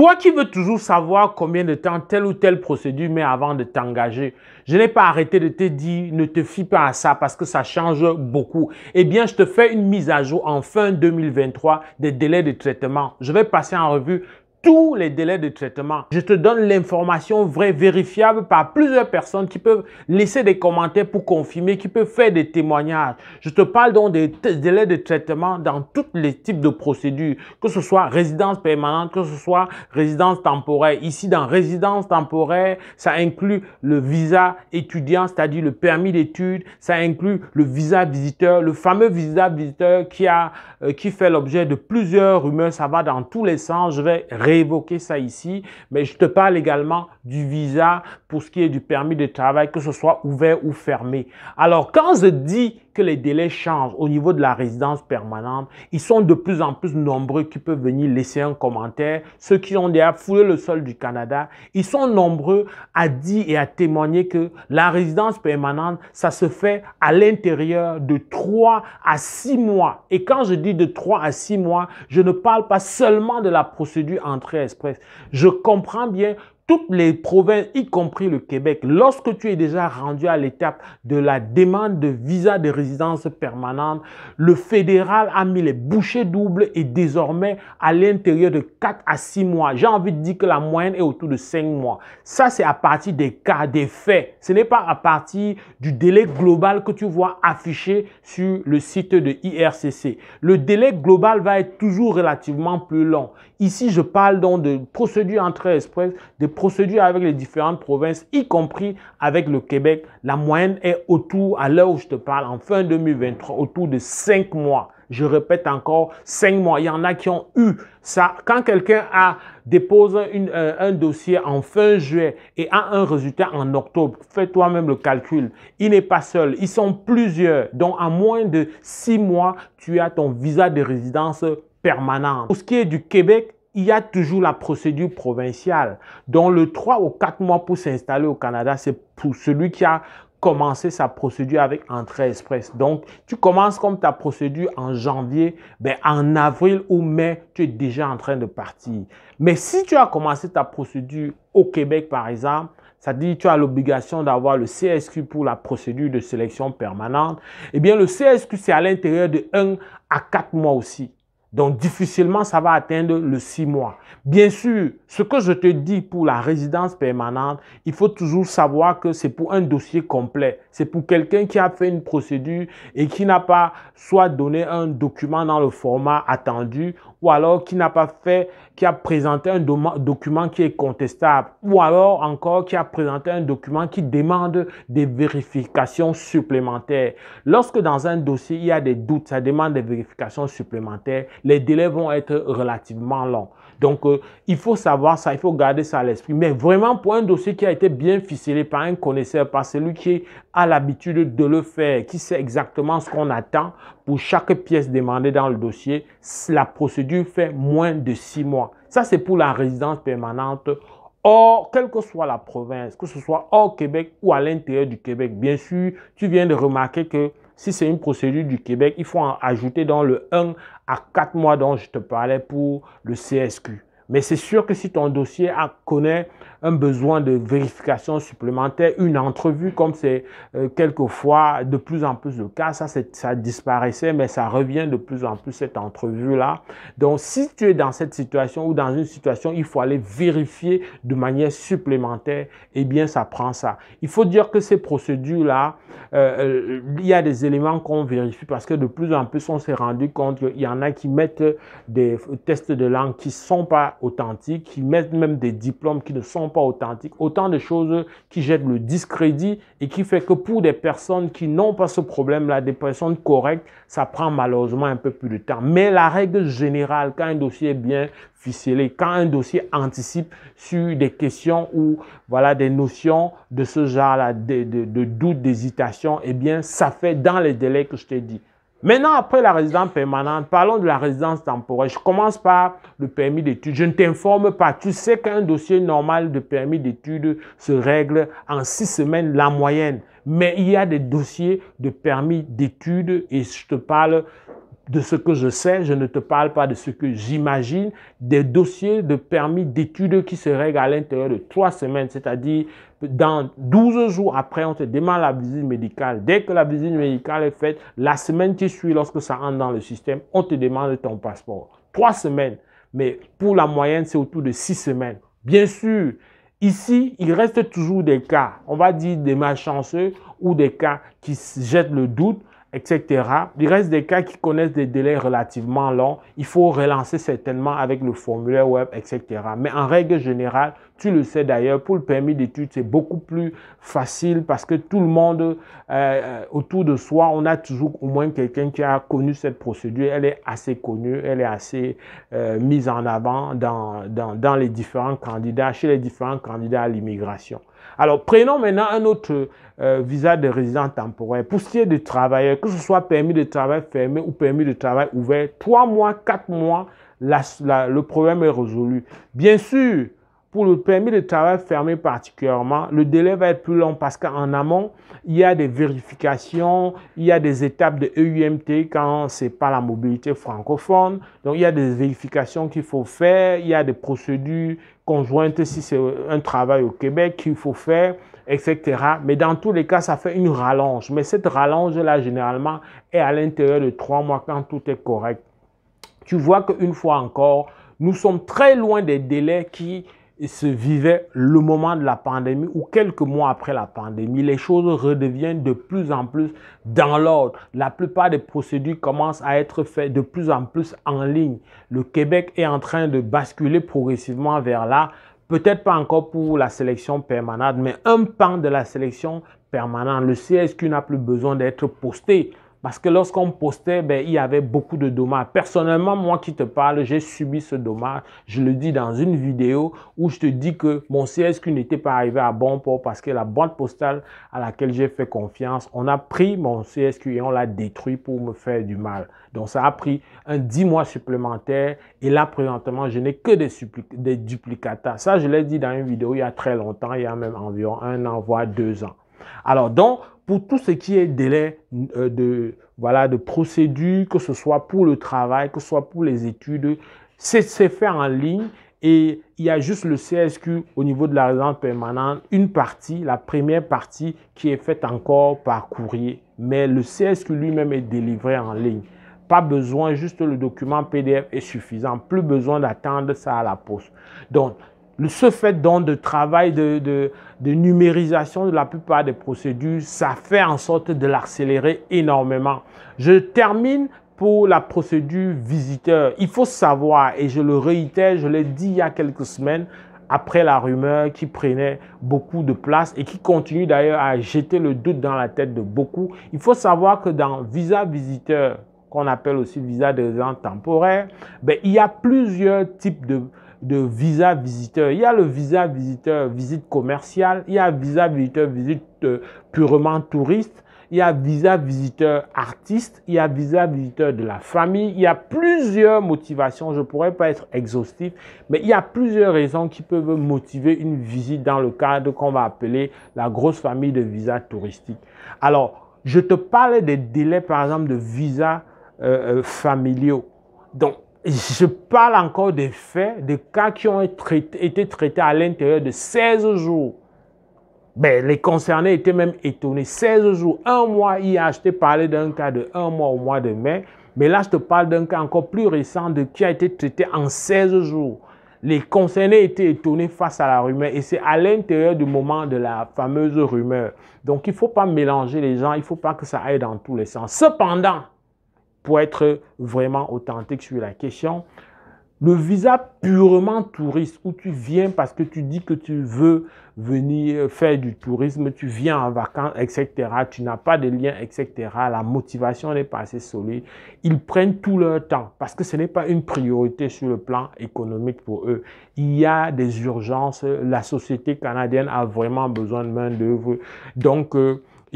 Toi qui veux toujours savoir combien de temps telle ou telle procédure met avant de t'engager, je n'ai pas arrêté de te dire ne te fie pas à ça parce que ça change beaucoup. Eh bien, je te fais une mise à jour en fin 2023 des délais de traitement. Je vais passer en revue tous les délais de traitement. Je te donne l'information vraie, vérifiable par plusieurs personnes qui peuvent laisser des commentaires pour confirmer, qui peuvent faire des témoignages. Je te parle donc des délais de traitement dans tous les types de procédures, que ce soit résidence permanente, que ce soit résidence temporaire. Ici, dans résidence temporaire, ça inclut le visa étudiant, c'est-à-dire le permis d'études, ça inclut le visa visiteur, le fameux visa visiteur qui fait l'objet de plusieurs rumeurs, ça va dans tous les sens. Je vais réévoquer ça ici, mais je te parle également du visa pour ce qui est du permis de travail, que ce soit ouvert ou fermé. Alors, quand je dis que les délais changent au niveau de la résidence permanente, ils sont de plus en plus nombreux qui peuvent venir laisser un commentaire. Ceux qui ont déjà foulé le sol du Canada, ils sont nombreux à dire et à témoigner que la résidence permanente, ça se fait à l'intérieur de 3 à 6 mois. Et quand je dis de 3 à 6 mois, je ne parle pas seulement de la procédure entrée express. Je comprends bien toutes les provinces, y compris le Québec, lorsque tu es déjà rendu à l'étape de la demande de visa de résidence permanente, le fédéral a mis les bouchées doubles et désormais à l'intérieur de 4 à 6 mois. J'ai envie de dire que la moyenne est autour de 5 mois. Ça, c'est à partir des cas, des faits. Ce n'est pas à partir du délai global que tu vois affiché sur le site de IRCC. Le délai global va être toujours relativement plus long. Ici, je parle donc de procédures entrée express, de procédures avec les différentes provinces, y compris avec le Québec. La moyenne est autour, à l'heure où je te parle, en fin 2023, autour de 5 mois. Je répète encore, 5 mois. Il y en a qui ont eu ça. Quand quelqu'un dépose un dossier en fin juillet et a un résultat en octobre, fais toi-même le calcul. Il n'est pas seul. Ils sont plusieurs. Donc, en moins de 6 mois, tu as ton visa de résidence permanente. Pour ce qui est du Québec, il y a toujours la procédure provinciale. Donc, le 3 ou 4 mois pour s'installer au Canada, c'est pour celui qui a commencé sa procédure avec entrée express. Donc, tu commences comme ta procédure en janvier, en avril ou mai, tu es déjà en train de partir. Mais si tu as commencé ta procédure au Québec, par exemple, c'est-à-dire tu as l'obligation d'avoir le CSQ pour la procédure de sélection permanente, eh bien, le CSQ, c'est à l'intérieur de 1 à 4 mois aussi. Donc, difficilement, ça va atteindre le 6 mois. Bien sûr, ce que je te dis pour la résidence permanente, il faut toujours savoir que c'est pour un dossier complet. C'est pour quelqu'un qui a fait une procédure et qui n'a pas soit donné un document dans le format attendu ou alors qui n'a pas fait, qui a présenté un document qui est contestable ou alors encore qui a présenté un document qui demande des vérifications supplémentaires. Lorsque dans un dossier, il y a des doutes, ça demande des vérifications supplémentaires, les délais vont être relativement longs. Donc, il faut savoir ça, il faut garder ça à l'esprit. Mais vraiment, pour un dossier qui a été bien ficelé par un connaisseur, par celui qui a l'habitude de le faire, qui sait exactement ce qu'on attend pour chaque pièce demandée dans le dossier, la procédure fait moins de 6 mois. Ça, c'est pour la résidence permanente. Or, quelle que soit la province, que ce soit hors Québec ou à l'intérieur du Québec, bien sûr, tu viens de remarquer que si c'est une procédure du Québec, il faut en ajouter dans le 1 à 4 mois dont je te parlais pour le CSQ. Mais c'est sûr que si ton dossier connaît un besoin de vérification supplémentaire, une entrevue, comme c'est quelquefois de plus en plus le cas, ça disparaissait, mais ça revient de plus en plus cette entrevue-là. Donc, si tu es dans cette situation ou dans une situation, il faut aller vérifier de manière supplémentaire, eh bien, ça prend ça. Il faut dire que ces procédures-là, il y a des éléments qu'on vérifie parce que de plus en plus, on s'est rendu compte qu'il y en a qui mettent des tests de langue qui ne sont pas authentiques, qui mettent même des diplômes qui ne sont pas authentiques. Autant de choses qui jettent le discrédit et qui fait que pour des personnes qui n'ont pas ce problème-là, des personnes correctes, ça prend malheureusement un peu plus de temps. Mais la règle générale, quand un dossier est bien ficelé, quand un dossier anticipe sur des questions ou voilà, des notions de ce genre-là, de doute, d'hésitation, eh bien, ça fait dans les délais que je t'ai dit. Maintenant, après la résidence permanente, parlons de la résidence temporaire. Je commence par le permis d'études. Je ne t'informe pas. Tu sais qu'un dossier normal de permis d'études se règle en 6 semaines, la moyenne. Mais il y a des dossiers de permis d'études et je te parle de ce que je sais, je ne te parle pas de ce que j'imagine, des dossiers de permis d'études qui se règlent à l'intérieur de 3 semaines, c'est-à-dire dans 12 jours après, on te demande la visite médicale. Dès que la visite médicale est faite, la semaine qui suit, lorsque ça entre dans le système, on te demande ton passeport. 3 semaines, mais pour la moyenne, c'est autour de 6 semaines. Bien sûr, ici, il reste toujours des cas, on va dire des malchanceux ou des cas qui jettent le doute, etc. Il reste des cas qui connaissent des délais relativement longs. Il faut relancer certainement avec le formulaire web, etc. Mais en règle générale, tu le sais d'ailleurs, pour le permis d'études, c'est beaucoup plus facile parce que tout le monde autour de soi, on a toujours au moins quelqu'un qui a connu cette procédure. Elle est assez connue, elle est assez mise en avant dans les différents candidats, chez les différents candidats à l'immigration. Alors, prenons maintenant un autre visa de résident temporaire. Pour ce qui est de travailleurs, que ce soit permis de travail fermé ou permis de travail ouvert, 3 mois, 4 mois, le problème est résolu. Bien sûr, pour le permis de travail fermé particulièrement, le délai va être plus long parce qu'en amont, il y a des vérifications, il y a des étapes de EUMT quand ce n'est pas la mobilité francophone. Donc, il y a des vérifications qu'il faut faire, il y a des procédures conjointes si c'est un travail au Québec qu'il faut faire, etc. Mais dans tous les cas, ça fait une rallonge. Mais cette rallonge-là, généralement, est à l'intérieur de 3 mois quand tout est correct. Tu vois qu'une fois encore, nous sommes très loin des délais qui se vivaient le moment de la pandémie ou quelques mois après la pandémie. Les choses redeviennent de plus en plus dans l'ordre. La plupart des procédures commencent à être faites de plus en plus en ligne. Le Québec est en train de basculer progressivement vers là. Peut-être pas encore pour la sélection permanente, mais un pan de la sélection permanente. Le CSQ n'a plus besoin d'être posté. Parce que lorsqu'on postait, il y avait beaucoup de dommages. Personnellement, moi qui te parle, j'ai subi ce dommage. Je le dis dans une vidéo où je te dis que mon CSQ n'était pas arrivé à bon port parce que la boîte postale à laquelle j'ai fait confiance, on a pris mon CSQ et on l'a détruit pour me faire du mal. Donc, ça a pris 10 mois supplémentaires et là, présentement, je n'ai que des duplicata. Ça, je l'ai dit dans une vidéo il y a très longtemps, il y a même environ 1 an, voire 2 ans. Alors, donc, pour tout ce qui est délai de procédure, que ce soit pour le travail, que ce soit pour les études, c'est fait en ligne et il y a juste le CSQ au niveau de la résidence permanente, une partie, la première partie qui est faite encore par courrier. Mais le CSQ lui-même est délivré en ligne. Pas besoin, juste le document PDF est suffisant. Plus besoin d'attendre ça à la poste. Donc, ce fait donc de travail de numérisation de la plupart des procédures, ça fait en sorte de l'accélérer énormément. Je termine pour la procédure visiteur. Il faut savoir, et je le réitère, je l'ai dit il y a quelques semaines, après la rumeur qui prenait beaucoup de place et qui continue d'ailleurs à jeter le doute dans la tête de beaucoup, il faut savoir que dans visa visiteur, qu'on appelle aussi visa de résident temporaire, il y a plusieurs types de visa visiteur. Il y a le visa visiteur visite commerciale, il y a visa visiteur visite purement touriste, il y a visa visiteur artiste, il y a visa visiteur de la famille. Il y a plusieurs motivations, je ne pourrais pas être exhaustif, mais il y a plusieurs raisons qui peuvent motiver une visite dans le cadre qu'on va appeler la grosse famille de visas touristiques. Alors, je te parle des délais, par exemple, de visas familiaux. Donc, je parle encore des faits, des cas qui ont été traités à l'intérieur de 16 jours. Les concernés étaient même étonnés. 16 jours, 1 mois, hier, je t'ai parlé d'un cas de 1 mois au mois de mai. Mais là, je te parle d'un cas encore plus récent qui a été traité en 16 jours. Les concernés étaient étonnés face à la rumeur et c'est à l'intérieur du moment de la fameuse rumeur. Donc, il ne faut pas mélanger les gens, il ne faut pas que ça aille dans tous les sens. Cependant, pour être vraiment authentique sur la question, le visa purement touriste où tu viens parce que tu dis que tu veux venir faire du tourisme, tu viens en vacances, etc. Tu n'as pas de lien, etc. La motivation n'est pas assez solide. Ils prennent tout leur temps parce que ce n'est pas une priorité sur le plan économique pour eux. Il y a des urgences. La société canadienne a vraiment besoin de main-d'œuvre. Donc,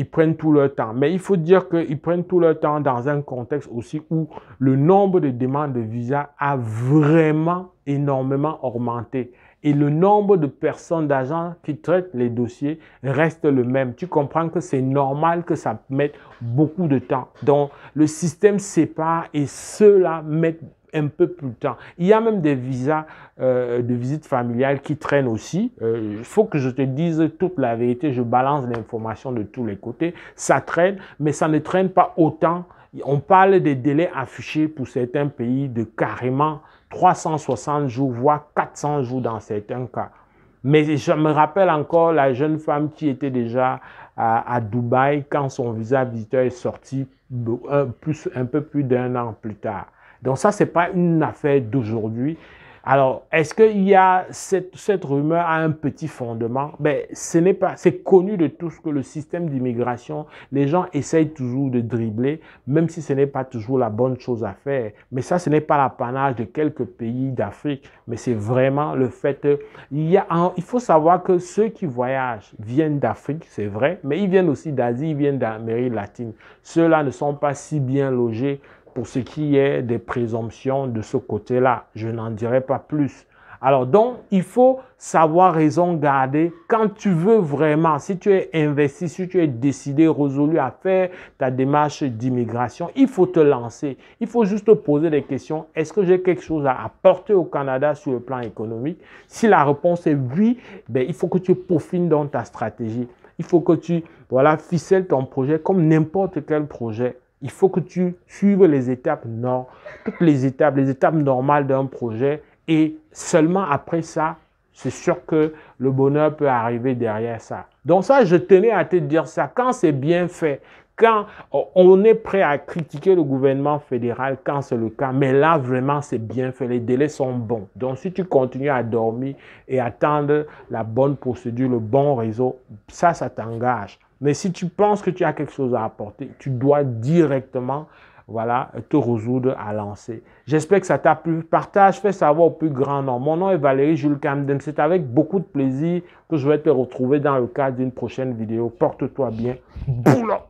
ils prennent tout leur temps. Mais il faut dire qu'ils prennent tout leur temps dans un contexte aussi où le nombre de demandes de visa a vraiment énormément augmenté. et le nombre de personnes, d'agents qui traitent les dossiers reste le même. Tu comprends que c'est normal que ça mette beaucoup de temps. Donc, le système sépare et ceux-là mettent un peu plus de temps. Il y a même des visas de visite familiale qui traînent aussi. Il faut que je te dise toute la vérité. Je balance l'information de tous les côtés. Ça traîne, mais ça ne traîne pas autant. On parle des délais affichés pour certains pays de carrément 360 jours, voire 400 jours dans certains cas. Mais je me rappelle encore la jeune femme qui était déjà à Dubaï quand son visa visiteur est sorti un peu plus d'un an plus tard. Donc ça, ce n'est pas une affaire d'aujourd'hui. Alors, est-ce qu'il y a cette rumeur a un petit fondement? Ben, ce n'est pas, c'est connu de tous que le système d'immigration, les gens essayent toujours de dribbler, même si ce n'est pas toujours la bonne chose à faire. Mais ça, ce n'est pas l'apanage de quelques pays d'Afrique, mais c'est vraiment le fait il faut savoir que ceux qui voyagent viennent d'Afrique, c'est vrai, mais ils viennent aussi d'Asie, ils viennent d'Amérique latine. Ceux-là ne sont pas si bien logés pour ce qui est des présomptions de ce côté-là. Je n'en dirai pas plus. Alors donc, il faut savoir raison garder quand tu veux vraiment, si tu es investi, si tu es décidé, résolu à faire ta démarche d'immigration, il faut te lancer. Il faut juste te poser des questions. Est-ce que j'ai quelque chose à apporter au Canada sur le plan économique? Si la réponse est oui, ben, il faut que tu peaufines dans ta stratégie. Il faut que tu ficelles ton projet comme n'importe quel projet. Il faut que tu suives les étapes, toutes les étapes normales d'un projet et seulement après ça, c'est sûr que le bonheur peut arriver derrière ça. Donc ça, je tenais à te dire ça. Quand c'est bien fait, quand on est prêt à critiquer le gouvernement fédéral, quand c'est le cas, mais là, vraiment, c'est bien fait. Les délais sont bons. Donc, si tu continues à dormir et attendre la bonne procédure, le bon réseau, ça t'engage. Mais si tu penses que tu as quelque chose à apporter, tu dois directement te résoudre à lancer. J'espère que ça t'a plu. Partage, fais savoir au plus grand nombre. Mon nom est Valérie Jules Camden. C'est avec beaucoup de plaisir que je vais te retrouver dans le cadre d'une prochaine vidéo. Porte-toi bien. Boulot!